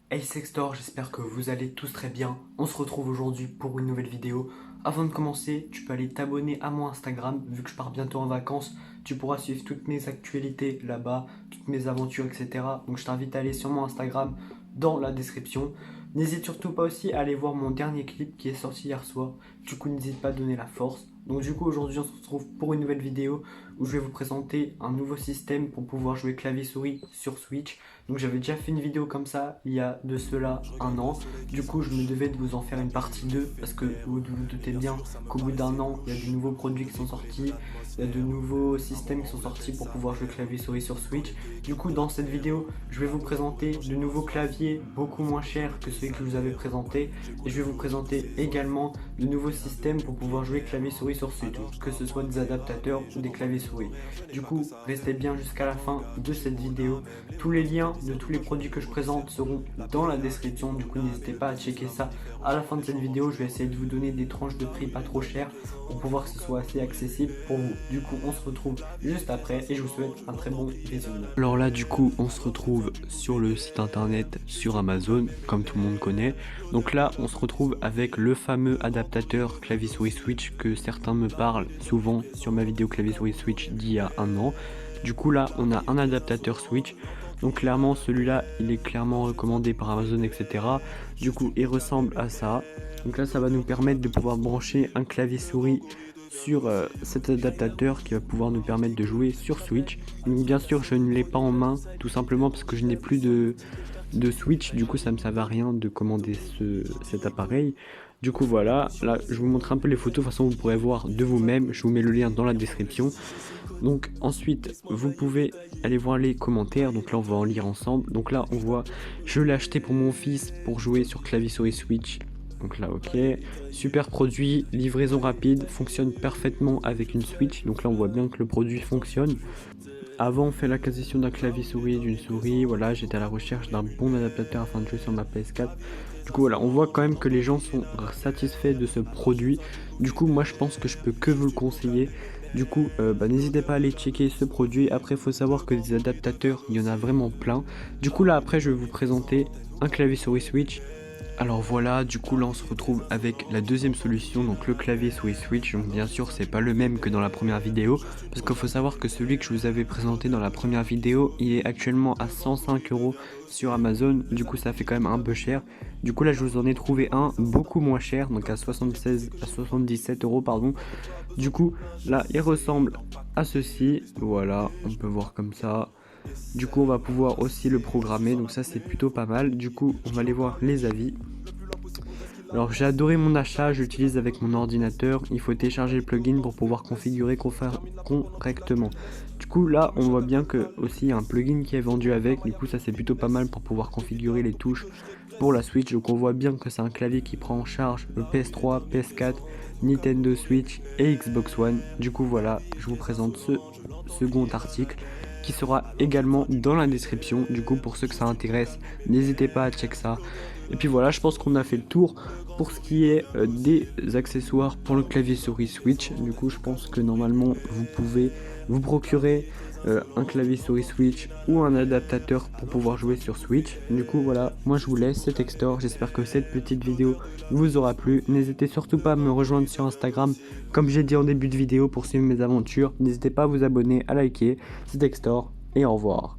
Hey Sextor, j'espère que vous allez tous très bien. On se retrouve aujourd'hui pour une nouvelle vidéo. Avant de commencer, tu peux aller t'abonner à mon Instagram, vu que je pars bientôt en vacances. Tu pourras suivre toutes mes actualités là-bas, toutes mes aventures, etc. Donc je t'invite à aller sur mon Instagram dans la description. N'hésite surtout pas aussi à aller voir mon dernier clip qui est sorti hier soir. Du coup, n'hésite pas à donner la force. Donc du coup, aujourd'hui, on se retrouve pour une nouvelle vidéo où je vais vous présenter un nouveau système pour pouvoir jouer clavier-souris sur Switch. Donc j'avais déjà fait une vidéo comme ça il y a de cela un an. Du coup je me devais de vous en faire une partie 2 parce que vous vous doutez bien qu'au bout d'un an il y a de nouveaux produits qui sont sortis, il y a de nouveaux systèmes qui sont sortis pour pouvoir jouer clavier souris sur Switch. Du coup dans cette vidéo je vais vous présenter de nouveaux claviers beaucoup moins chers que ceux que je vous avais présentés. Et je vais vous présenter également de nouveaux systèmes pour pouvoir jouer clavier souris sur Switch, que ce soit des adaptateurs ou des claviers souris. Du coup restez bien jusqu'à la fin de cette vidéo. Tous les liens de tous les produits que je présente seront dans la description, du coup n'hésitez pas à checker ça à la fin de cette vidéo. Je vais essayer de vous donner des tranches de prix pas trop chères pour pouvoir que ce soit assez accessible pour vous. Du coup on se retrouve juste après et je vous souhaite un très bon visionnage. Alors là du coup on se retrouve sur le site internet sur Amazon comme tout le monde connaît. Donc là on se retrouve avec le fameux adaptateur clavier souris Switch que certains me parlent souvent sur ma vidéo clavier souris Switch d'il y a un an. Du coup là on a un adaptateur Switch. Donc clairement celui-là il est clairement recommandé par Amazon, etc. Du coup il ressemble à ça. Donc là ça va nous permettre de pouvoir brancher un clavier souris sur cet adaptateur qui va pouvoir nous permettre de jouer sur Switch. Donc bien sûr je ne l'ai pas en main tout simplement parce que je n'ai plus de Switch. Du coup ça me servait à rien de commander cet appareil. Du coup voilà, là je vous montre un peu les photos, de toute façon vous pourrez voir de vous-même, je vous mets le lien dans la description. Donc ensuite vous pouvez aller voir les commentaires, donc là on va en lire ensemble. Donc là on voit je l'ai acheté pour mon fils pour jouer sur clavier souris Switch. Donc là ok, super produit, livraison rapide, fonctionne parfaitement avec une Switch. Donc là on voit bien que le produit fonctionne. Avant on fait l'acquisition d'un clavier souris et d'une souris, voilà j'étais à la recherche d'un bon adaptateur afin de jouer sur ma PS4. Du coup voilà, on voit quand même que les gens sont satisfaits de ce produit. Du coup moi je pense que je peux que vous le conseiller. Du coup n'hésitez pas à aller checker ce produit. Après il faut savoir que des adaptateurs il y en a vraiment plein. Du coup là après je vais vous présenter un clavier souris Switch. Alors voilà, du coup là on se retrouve avec la deuxième solution, donc le clavier souris Switch. Donc bien sûr c'est pas le même que dans la première vidéo, parce qu'il faut savoir que celui que je vous avais présenté dans la première vidéo, il est actuellement à 105 € sur Amazon. Du coup ça fait quand même un peu cher. Du coup là je vous en ai trouvé un beaucoup moins cher, donc à 77 € pardon. Du coup là il ressemble à ceci, voilà, on peut voir comme ça. Du coup on va pouvoir aussi le programmer, donc ça c'est plutôt pas mal. Du coup on va aller voir les avis. Alors j'ai adoré mon achat, j'utilise avec mon ordinateur, il faut télécharger le plugin pour pouvoir configurer correctement. Du coup là on voit bien que aussi il y a un plugin qui est vendu avec, du coup ça c'est plutôt pas mal pour pouvoir configurer les touches pour la Switch. Donc on voit bien que c'est un clavier qui prend en charge le PS3, PS4, Nintendo Switch et Xbox One. Du coup voilà, je vous présente ce second article qui sera également dans la description. Du coup pour ceux que ça intéresse, n'hésitez pas à check ça. Et puis voilà, je pense qu'on a fait le tour pour ce qui est des accessoires pour le clavier souris Switch. Du coup je pense que normalement vous pouvez vous procurer un clavier souris Switch ou un adaptateur pour pouvoir jouer sur Switch. Du coup voilà, moi je vous laisse, c'est Textor. J'espère que cette petite vidéo vous aura plu. N'hésitez surtout pas à me rejoindre sur Instagram comme j'ai dit en début de vidéo pour suivre mes aventures. N'hésitez pas à vous abonner, à liker. C'est Textor et au revoir.